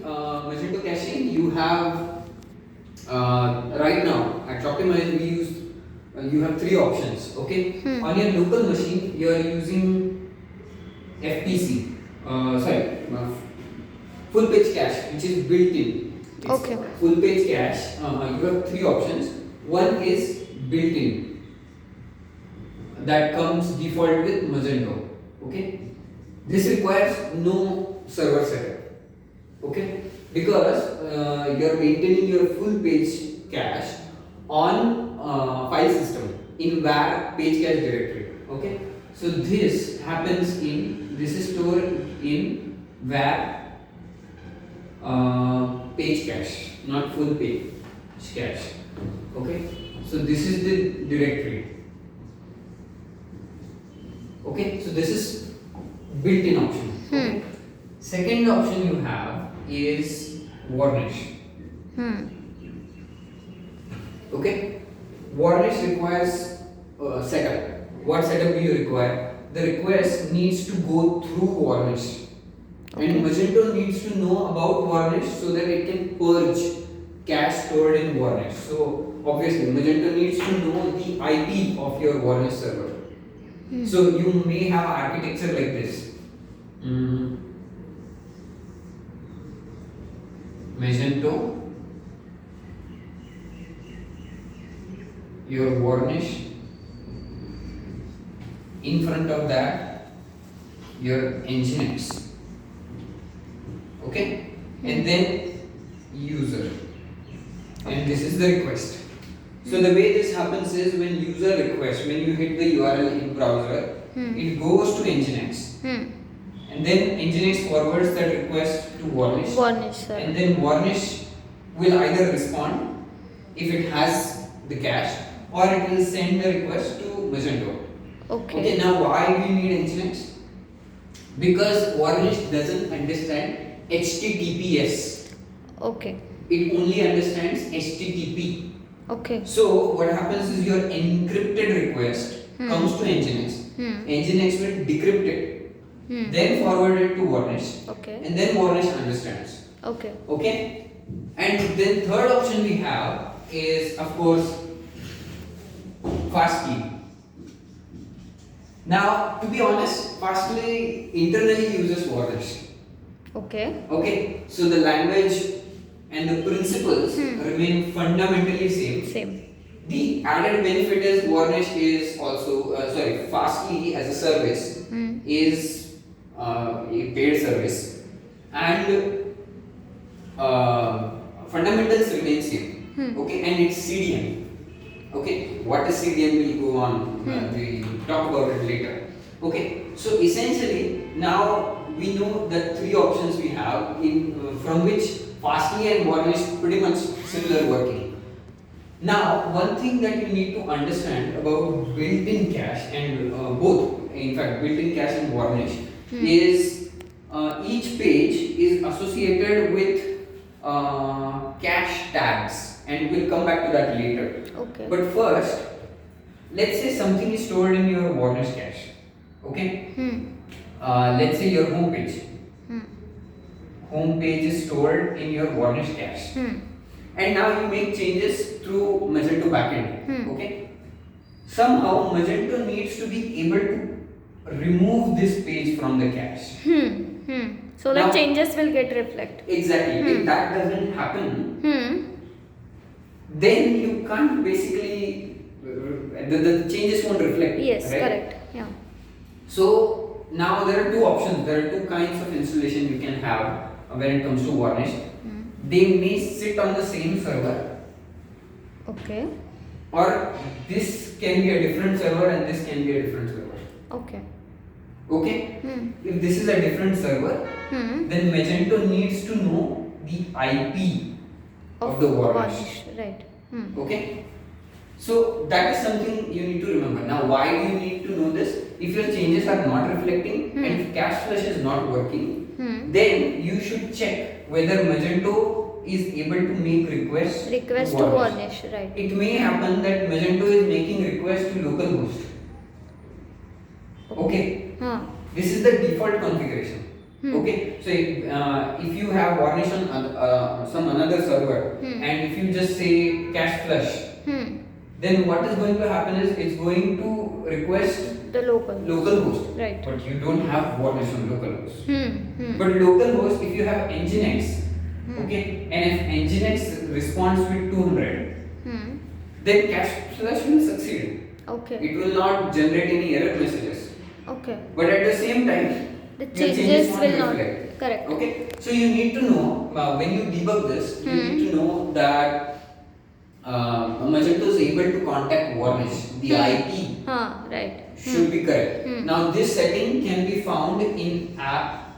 Magento caching, you have right now at Shopify we use you have three options. Okay, on your local machine you are using FPC. Full page cache, which is built in. It's Okay. Full page cache. You have three options. One is built in, that comes default with Magento. Okay, this requires no server setup. Okay, because you are maintaining your full page cache on file system in var page cache directory. Okay, so this happens in, this is stored in var page cache, not full page cache. Okay, so this is the directory. Okay, so this is built-in option. Okay. Second option you have is varnish. Okay, varnish requires setup. What setup do you require? The request needs to go through varnish, and Magento needs to know about varnish so that it can purge cache stored in varnish. So obviously Magento needs to know the IP of your varnish server. So you may have architecture like this. Magento, your varnish, in front of that your Nginx. Okay, and then user, and this is the request. So the way this happens is when user request, when you hit the URL in browser, it goes to Nginx, and then Nginx forwards that request to varnish. Varnish, sir. And then varnish will either respond if it has the cache, or it will send the request to Magento. Okay, now why do you need Nginx? Because varnish doesn't understand HTTPS. Okay. It only understands HTTP. Okay. So what happens is your encrypted request comes to Nginx. Nginx will decrypt it, then forward it to varnish. Okay. And then varnish understands. Okay. Okay. And then third option we have is of course Fastly. Now to be honest, Fastly internally uses varnish. Okay. Okay. So the language and the principles remain fundamentally same. Same. The added benefit is varnish is also Fastly as a service is a paid service, and fundamentals remain same. Okay, and it's CDN. Okay, what is CDN will go on. We talk about it later. Okay, so essentially now we know the three options we have in from which Fastly and varnish pretty much similar working. Now, one thing that you need to understand about built-in cache and both, in fact, built-in cache and varnish is each page is associated with cache tags, and we'll come back to that later. Okay. But first, let's say something is stored in your varnish cache. Okay. Let's say your home page. Home page is stored in your varnish cache, and now you make changes through Magento backend. Okay, somehow Magento needs to be able to remove this page from the cache. So the changes will get reflect. Exactly. If that doesn't happen, then you can't basically the changes won't reflect. Yes, right? correct. Yeah. So now there are two options. There are two kinds of installation you can have when it comes to varnish. They may sit on the same server. Okay. Or this can be a different server and this can be a different server. Okay. Okay? If this is a different server, then Magento needs to know the IP of the varnish. Right. Okay? So that is something you need to remember. Now, why do you need to know this? If your changes are not reflecting and if cache flush is not working, then you should check whether Magento is able to make requests Request to varnish, right. It may happen that Magento is making requests to localhost. Okay. Huh. This is the default configuration. Okay, so if you have varnish on some another server, and if you just say cache flush, then what is going to happen is it's going to request The local. localhost, Right. but you don't have varnish on localhost. But localhost, if you have nginx, okay, and if nginx responds with 200, then cache flush will succeed. Okay. It will not generate any error messages. Okay. But at the same time, The your changes won't will not. reflect. Correct. Okay, so you need to know when you debug this, you need to know that Magento is able to contact varnish. The IP Right. should be correct. Now this setting can be found in app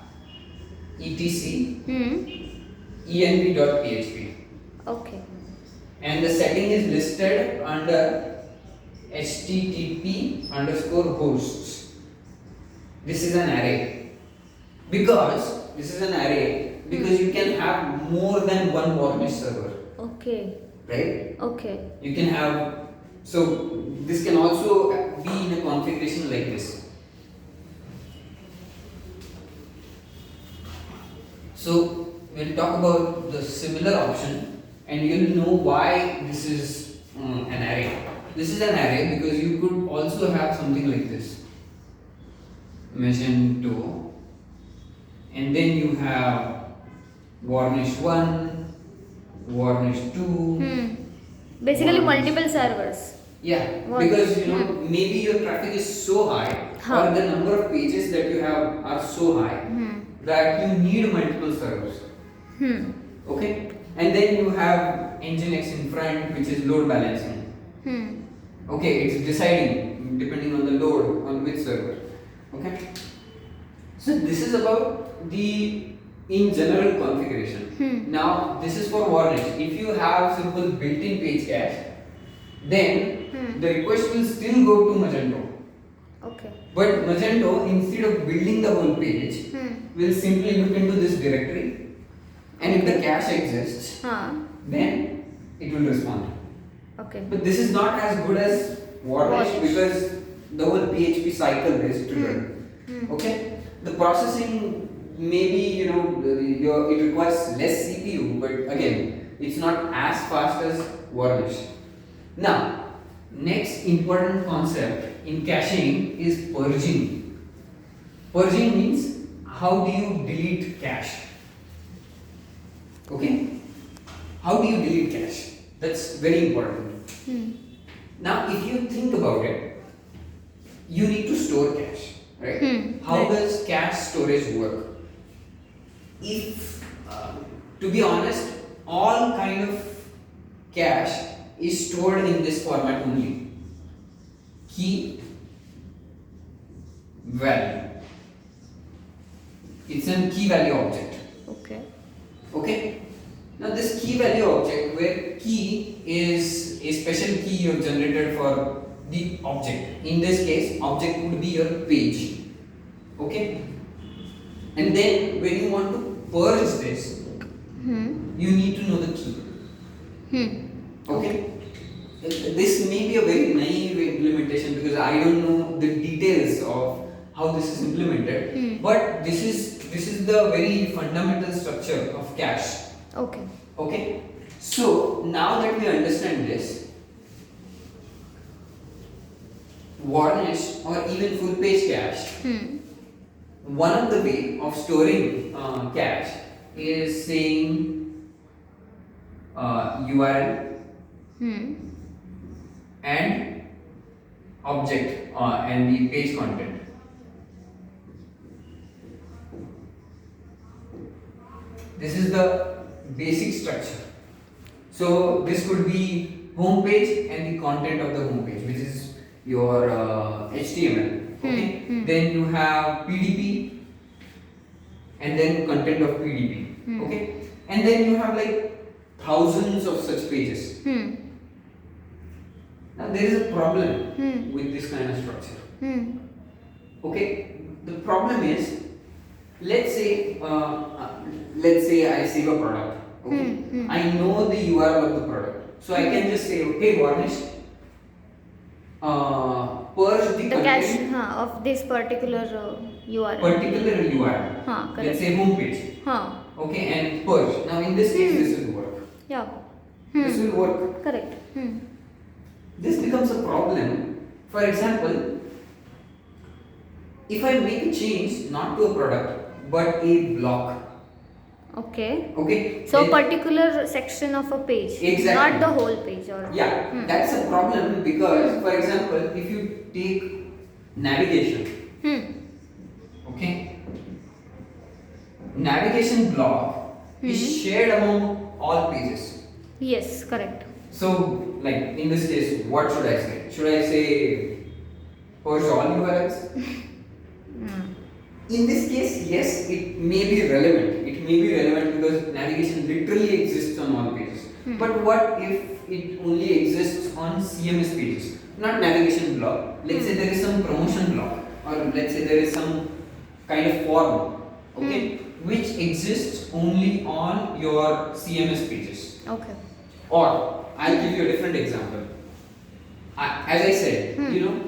etc env.php, Okay. and the setting is listed under http underscore hosts. This is an array because you can have more than one varnish server, Okay. right? Okay. You can have, so this can also be in a configuration like this. So we'll talk about the similar option, and you'll know why this is an array. This is an array because you could also have something like this, Magento, and then you have varnish 1, varnish 2. Basically, Varnish. multiple servers. Yeah, Varnish. because maybe your traffic is so high, or the number of pages that you have are so high that you need multiple servers. Okay, and then you have nginx in front, which is load balancing. Okay, it's deciding depending on the load on which server. Okay, so this is about the in general configuration. Now this is for varnish. If you have simple built-in page cache, then the request will still go to Magento. Okay. But Magento, instead of building the whole page, will simply look into this directory, and if the cache exists, then it will respond. Okay. But this is not as good as varnish Varnish. because the whole PHP cycle is triggered. Okay, the processing maybe it requires less CPU, but again it's not as fast as varnish. Now, next important concept in caching is purging. Purging means how do you delete cache? Okay, how do you delete cache? That's very important. Now, if you think about it, you need to store cache, right? How does cache storage work? If, to be honest, all kind of cache is stored in this format only: key, value. It's a key value object. Okay. Okay. Now this key value object, where key is a special key you have generated for the object. In this case, object would be your page. Okay. And then when you want to purge this, you need to know the key. Okay. This may be a very naive implementation because I don't know the details of how this is implemented, but this is the very fundamental structure of cache. Okay. Okay. So now that we understand this, varnish or even full page cache, one of the way of storing cache is saying URL and object and the page content. This is the basic structure. So this could be home page and the content of the home page, which is your HTML. Okay. Then you have PDP and then content of PDP. Okay. And then you have like thousands of such pages. Now there is a problem with this kind of structure. Okay. The problem is, let's say I save a product. Okay. I know the URL of the product, so I can just say, okay, varnish, purge the The cache content. of this particular URL. particular URL. हाँ, Let's correct. say home page. हाँ. Okay, and purge. Now in this case, this will work. Yeah. This will work. Correct. This becomes a problem. For example, if I make a change not to a product but a block. Okay. Okay. So then- particular section of a page, Exactly. not the whole page, or Yeah, that's a problem because, for example, if you take navigation, okay, navigation block is shared among all pages. Yes, correct. So, like in this case, what should I say? Should I say purge all URLs? In this case, yes, it may be relevant. It may be relevant because navigation literally exists on all pages. But what if it only exists on CMS pages, not navigation block? Let's say there is some promotion block, or let's say there is some kind of form, okay, which exists only on your CMS pages. Okay. Or I'll give you a different example. As I said,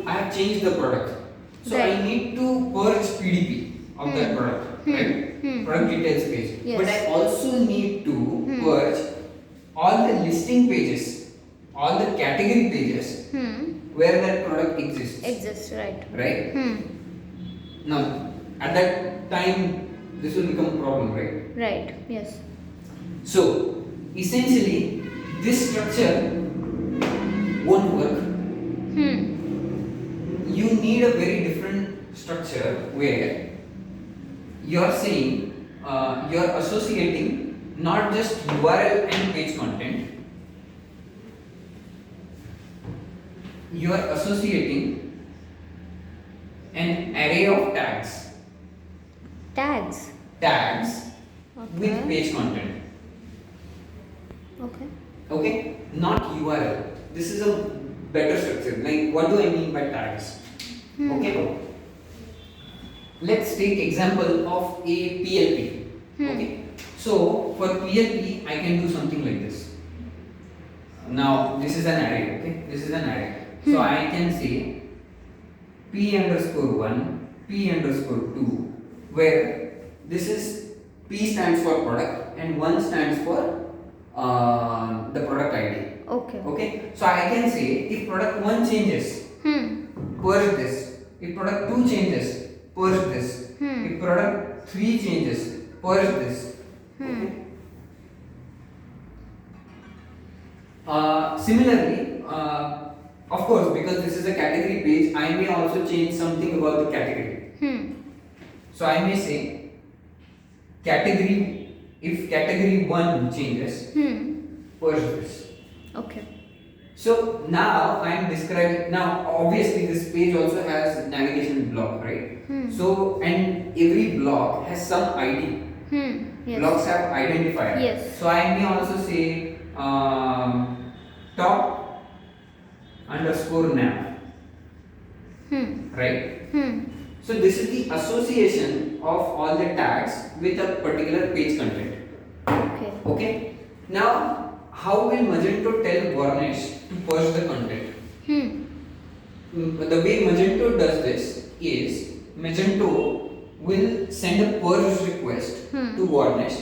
I have changed the product, so Right. I need to purge PDP of that product, right? Product details page. Yes. But I also need to purge all the listing pages, all the category pages where that product exists. Exists, right. Right? Now, at that time, this will become a problem, right? Right. Yes. So, essentially, this structure won't work. You need a very different structure where you're saying you're associating not just URL and page content, you are associating an array of tags Tags. with Okay. page content. Okay. Okay, not URL. This is a better structure. Like, what do I mean by tags? Okay, let's take example of a PLP. Okay, so for PLP, I can do something like this. Now, this is an array. Okay, this is an array. So I can say P_1, P_2, where this is P stands for product and 1 stands for the product ID. Okay. Okay, so I can say if product 1 changes, purge this. If product 2 changes, purge this. If product 3 changes, purge this. Okay. Similarly, of course, because this is a category page, I may also change something about the category. So I may say category, if category 1 changes, purge this. Okay. So now I am describing, now obviously this page also has navigation block, right? So, and every block has some ID. Yes. Blocks have identifier. Yes. So I may also say top underscore nav. Right? So this is the association of all the tags with a particular page content. Okay. Okay. Now, how will Magento tell Varnish to purge the content? The way Magento does this is Magento will send a purge request to Varnish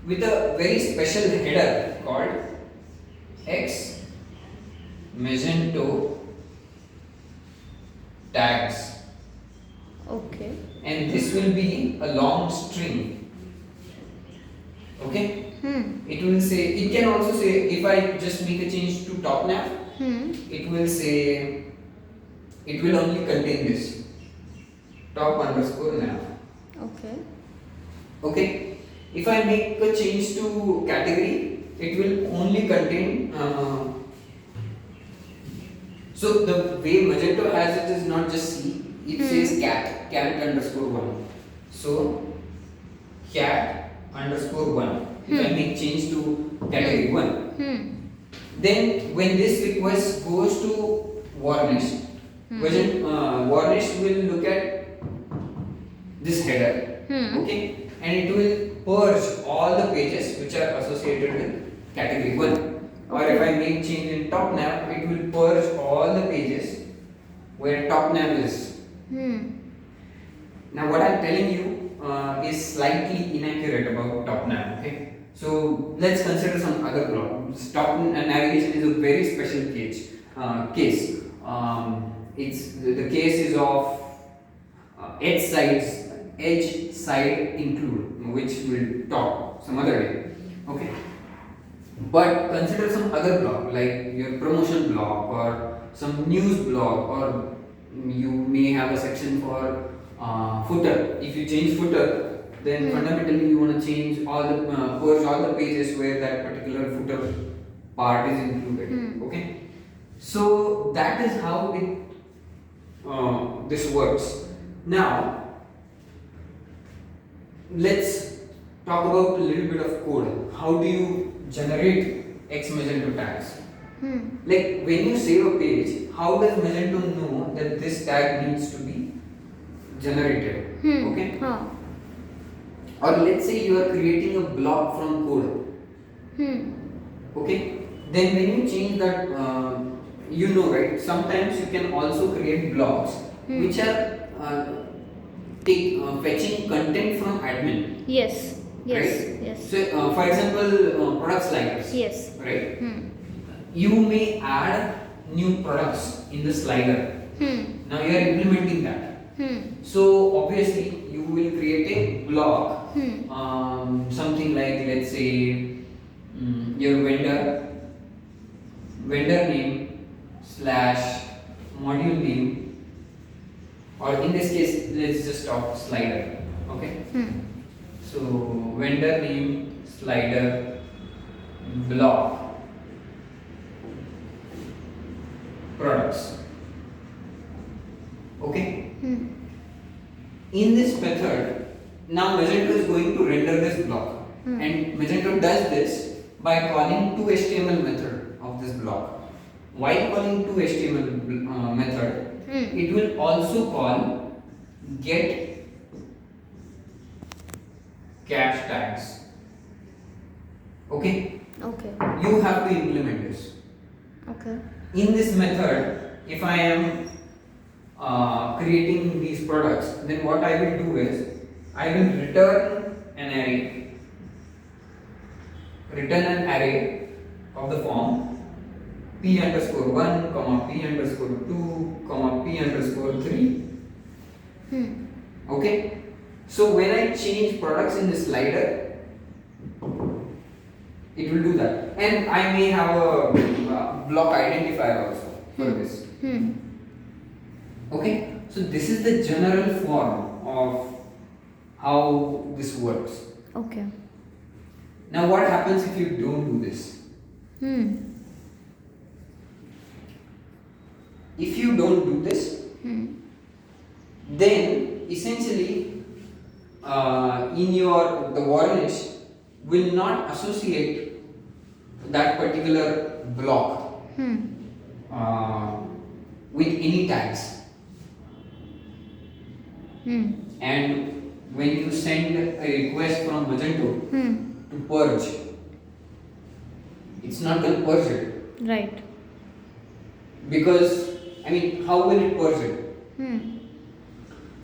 with a very special header called X Magento tags, Okay. and this will be a long string. Okay. It will say, it can also say, if I just make a change to top nav, it will say, it will only contain this top underscore nav. Okay. Okay. If I make a change to category, it will only contain. So the way Magento has it is not just C. It says cat underscore 1. So cat underscore 1. If I make change to category 1, then when this request goes to Varnish, Varnish will look at this header, okay, and it will purge all the pages which are associated with category 1. Or if I make change in top nav, it will purge all the pages where top nav is. Now what I'm telling you is slightly inaccurate about top nav. Okay, so let's consider some other blocks. Top navigation is a very special case. It's the case is of edge side include, which we'll talk some other day. Okay, but consider some other block like your promotion block or some news block, or you may have a section for footer. If you change footer, then fundamentally you want to change all the purge all the pages where that particular footer part is included. Okay, so that is how this works. Now let's talk about a little bit of code. How do you generate X Magento tags? Like when you save a page, how does Magento know that this tag needs to be generated? Okay. Or let's say you are creating a block from code. Okay. Then when you change that, you know, right? Sometimes you can also create blocks which are fetching content from admin. Yes. Yes. Right? Yes. So, for example, product sliders. Yes. Right? You may add new products in the slider. Now you are implementing that. So obviously you will create a block, something like, let's say, your vendor name slash module name, or in this case let's just talk slider. Okay. So vendor name slider block products. Okay. In this method, now Magento is going to render this block, and Magento does this by calling toHTML method of this block. While calling toHTML method, it will also call get cache tags. Okay. Okay. You have to implement this. Okay. In this method, if I am creating these products, then what I will do is I will return an array of the form p underscore 1 comma p underscore 2 comma p underscore 3. Okay, so when I change products in the slider, it will do that, and I may have a block identifier also for this. Okay, so this is the general form of how this works. Okay. Now what happens if you don't do this? If you don't do this, then essentially the varnish will not associate that particular block with any tags. And when you send a request from Magento to purge, it's not going to purge it. Right. Because, I mean, how will it purge it?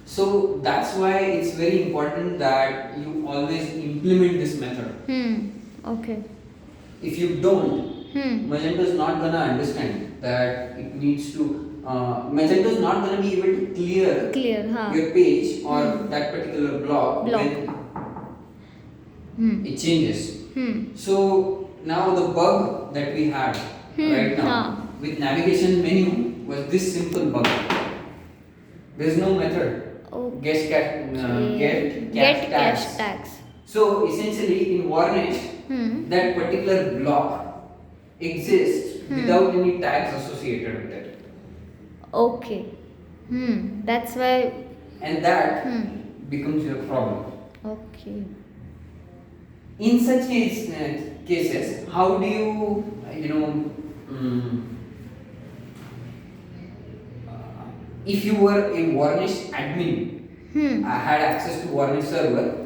So that's why it's very important that you always implement this method. Okay. If you don't, Magento is not going to understand that it needs to. Magento is not going to be able to clear your page or that particular block when it changes. So now the bug that we had right now with navigation menu was this simple bug. There is no method. Get cache tags. So essentially in Varnish, that particular block exists without any tags associated with it. Okay. That's why. And that becomes your problem. Okay. In such cases, how do you, if you were a Varnish admin, had access to Varnish server,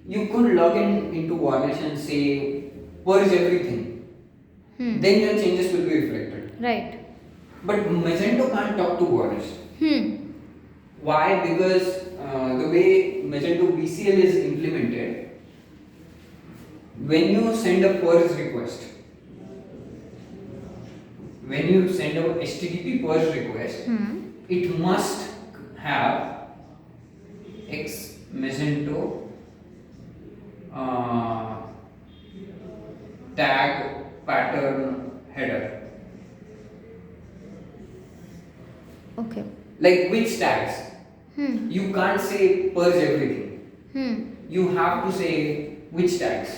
you could log into Varnish and say purge everything. Then your changes will be reflected. Right. But Magento can't talk to Varnish. Why? Because the way Magento BCL is implemented, when you send a purge request, when you send a HTTP purge request, it must have X Magento tag pattern header. Okay. Like which tags? You can't say purge everything. You have to say which tags.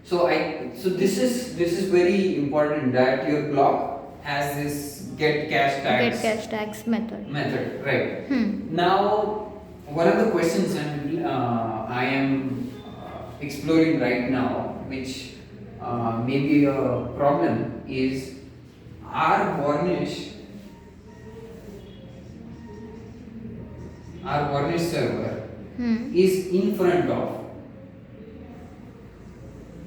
So this is very important that your block has this get cache tags. Get cache tags method. Right? Now, one of the questions I am exploring right now, which may be a problem, is our varnish server is in front of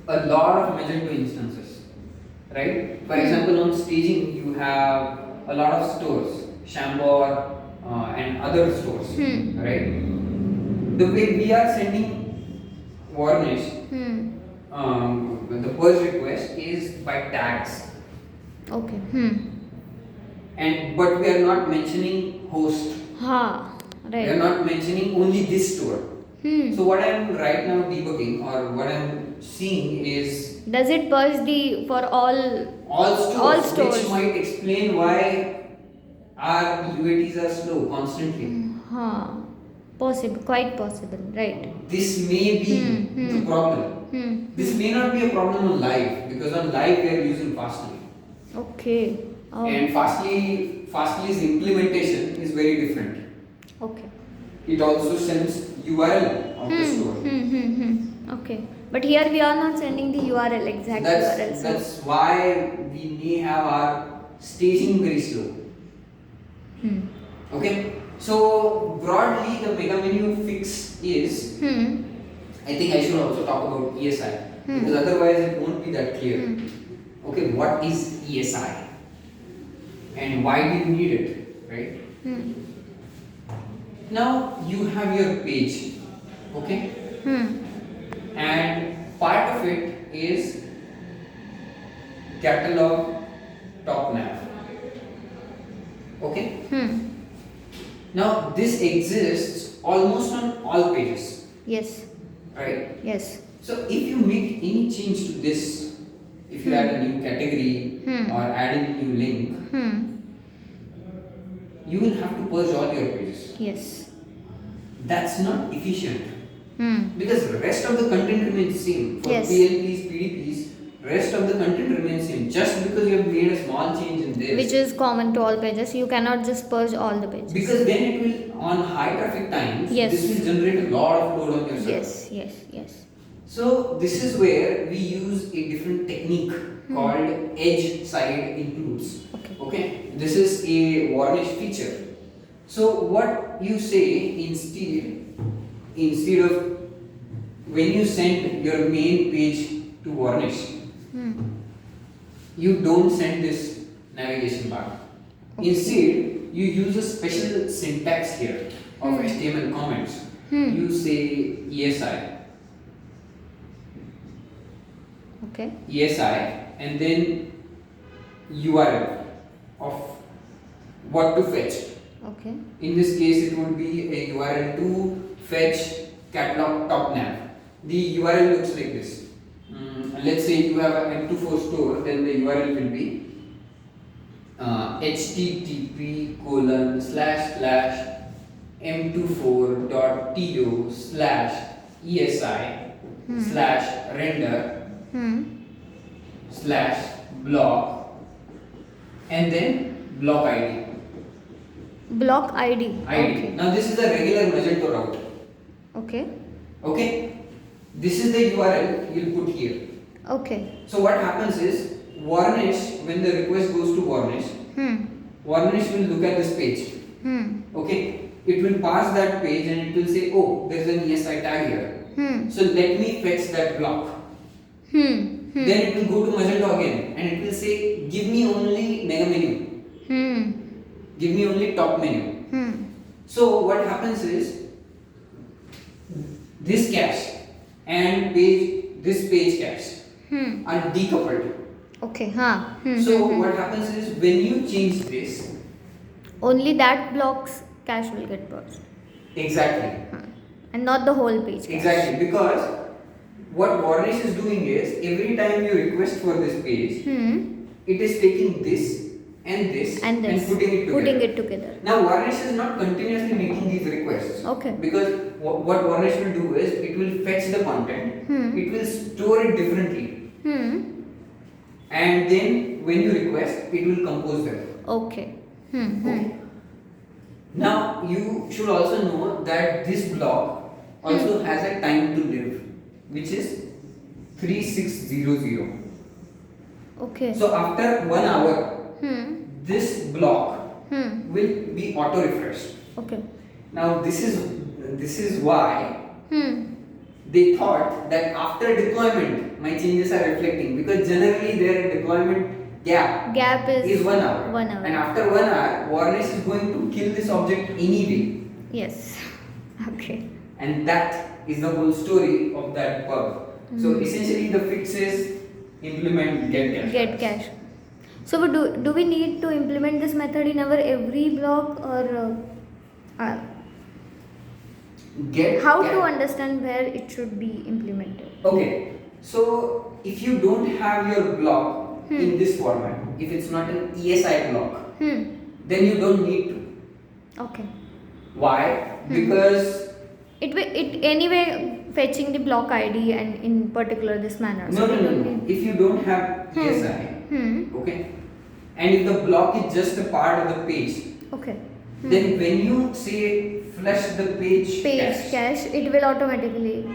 a lot of Magento instances, right? For example, on staging you have a lot of stores, Chambord and other stores, right? The way we are sending varnish, the purge request is by tags, Okay. and but we are not mentioning host. Right. We are not mentioning only this store. So what I am right now debugging, or what I am seeing, is Does it purge the for all stores, which might explain why our UATs are slow constantly. Possible, quite possible, right? This may be the problem. This may not be a problem on live, because on live we are using Fastly. Okay. And Fastly's implementation is very different. Okay. It also sends URL of the store. Okay. But here we are not sending the URL, exact URL. So That's why we may have our staging very slow. Okay. So broadly, the mega menu fix is. I think I should also talk about ESI, because otherwise it won't be that clear. Okay, what is ESI and why do you need it, right? Now you have your page, okay, and part of it is catalog top nav, okay. Now this exists almost on all pages, yes. right? Yes. So if you make any change to this, if you add a new category or add a new link, you will have to purge all your pages. Yes. That's not efficient, because the rest of the content remains same. For Yes. PLPs, PDPs, rest of the content remains same. Just because you have made a small change in this, Which is common to all pages. You cannot just purge all the pages. because then it will, on high traffic times, Yes. this will generate a lot of load on your server. Yes. So this is where we use a different technique called edge side includes. Okay. This is a varnish feature. So what you say instead of when you send your main page to varnish, you don't send this navigation bar. Instead, you use a special syntax here of HTML comments. You say ESI. Okay. ESI and then URL of what to fetch. Okay. In this case, it would be a URL to fetch catalog top nav. The URL looks like this. Let's say you have a M24 store, then the URL will be http://m24.to/esi/render/block and then block ID. Block ID. Okay. Now this is a regular Magento route. Okay. Okay. This is the URL you'll put here. Okay. So what happens is varnish, when the request goes to varnish, varnish will look at this page. Okay. It will pass that page and it will say, oh, there is an ESI tag here. So let me fetch that block. Then it will go to Magento again and it will say, give me only mega menu. Give me only top menu. So what happens is this cache and this page cache are decoupled. Okay. So what happens is when you change this, only that block's cache will get burst. exactly, And not the whole page cache. exactly, because what Varnish is doing is every time you request for this page, it is taking this and this And this. putting it together. together. Now Varnish is not continuously making these requests. Okay. Because what Varnish will do is it will fetch the content, it will store it differently, and then when you request, it will compose them. Okay. Okay. Now you should also know that this block also has a time to live, which is 3600. Okay. So after 1 hour, this block will be auto refreshed. Okay. Now this is why Hmm. they thought that after deployment my changes are reflecting, because generally their deployment gap is 1 hour. 1 hour. And after 1 hour, Varnish is going to kill this object anyway. Yes. Okay. And that is the whole story of that bug. So essentially the fix is implement get cache. So do we need to implement this method in our every block, or how to understand where it should be implemented? Okay, so if you don't have your block in this format, if it's not an ESI block, then you don't need to. Okay. Why? Because It anyway fetching the block ID and in particular this manner. no. If you don't have ESI, okay, and if the block is just a part of the page, Okay. then when you say flush the page cache, it will automatically.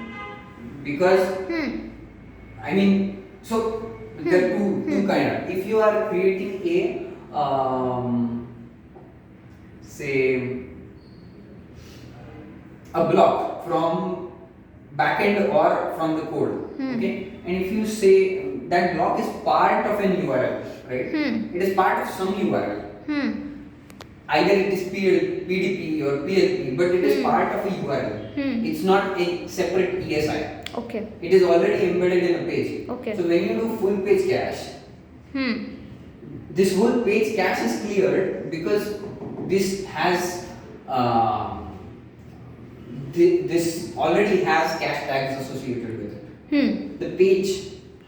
because I mean, so there are two kind of. If you are creating say a block from backend or from the code, okay, and if you say that block is part of an URL, right? It is part of some URL. Either it is PDP or PLP, but it is part of a URL. It's not a separate ESI. Okay. It is already embedded in a page. Okay. So when you do full page cache, this whole page cache is cleared because this has this already has cache tags associated with it. The page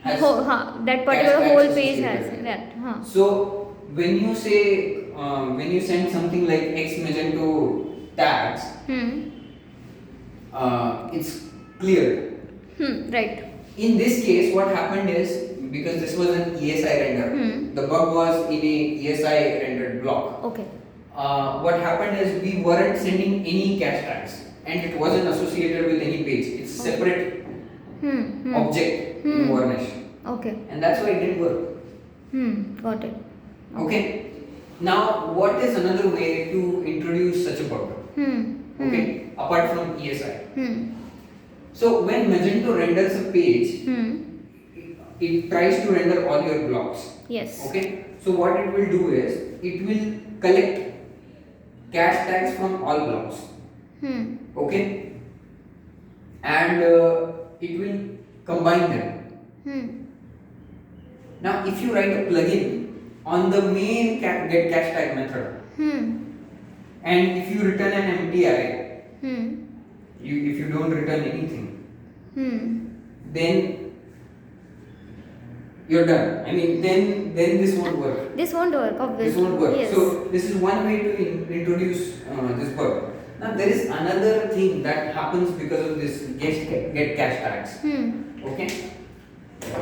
has that particular cache tags whole page has associated with it. that. So when you say when you send something like X Magento tags, it's clear. Right. In this case, what happened is, because this was an ESI render, the bug was in a ESI rendered block. Okay. What happened is we weren't sending any cache tags, and it wasn't associated with any page. It's a separate object in Varnish, Okay. and that's why it didn't work. Got it. Okay. Now, what is another way to introduce such a bug? Okay, apart from ESI. So when Magento renders a page, it tries to render all your blocks. Yes. Okay. So what it will do is it will collect cache tags from all blocks. Okay. And it will combine them. Now, if you write a plugin on the main get cache tag method, and if you return an empty array, if you don't return anything, then you're done. I mean, then this won't work. This won't work, obviously. This won't work. Yes. So this is one way to introduce this bug. Now there is another thing that happens because of this get cache tags. Okay.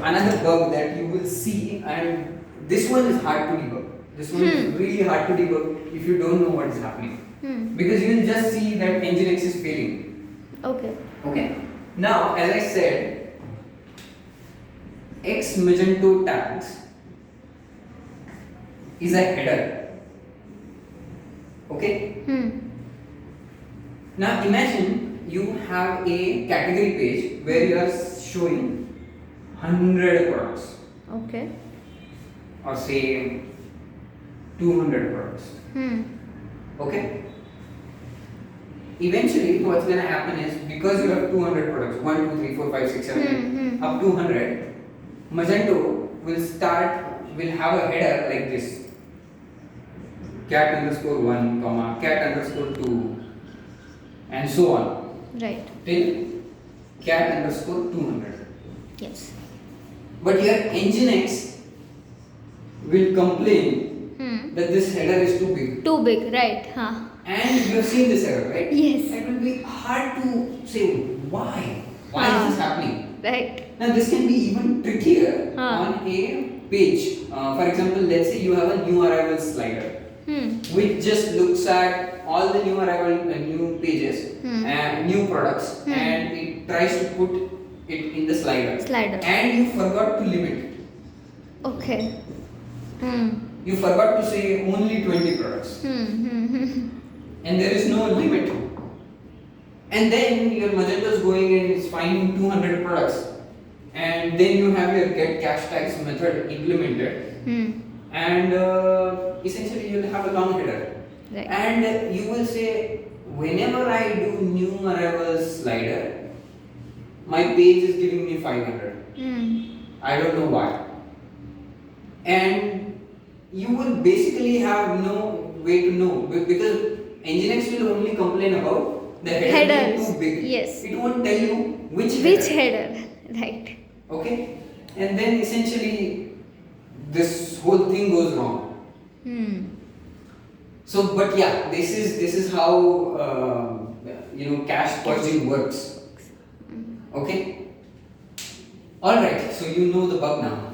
Another bug that you will see, and this one is hard to debug. This one is really hard to debug if you don't know what is happening. Because you will just see that Nginx is failing. Okay. Okay. Now, as I said, X Magento tags is a header. Okay. Now imagine you have a category page where you are showing 100 products. Okay. Or say 200 products. Okay. eventually what's gonna happen is, because you have 200 products, 1, 2, 3, 4, 5, 6, 7, 8, up to 100, Magento will have a header like this: cat underscore 1, comma, cat underscore 2, and so on, Right. till cat underscore 200. Yes. But your Nginx will complain that this header is too big. Too big, right? Huh. And you have seen this error, right? Yes. It will be hard to say why. Why is this happening? Right. Now this can be even trickier on a page. For example, let's say you have a new arrival slider, which just looks at all the new arrival new pages and new products, and it tries to put it in the slider. And you forgot to limit. Okay. You forgot to say only 20 products. And there is no limit. And then your Magento is going and is finding 200 products. And then you have your get cache tags method implemented. And essentially you will have a long header. Right. And you will say, whenever I do new arrivals slider, my page is giving me 500. I don't know why. And you will basically have no way to know, because Nginx will only complain about the header being too big. Yes. It won't tell you which header. Right. Okay. And then essentially this whole thing goes wrong. So, but yeah, this is how cache purging works. Okay. All right. So you know the bug now.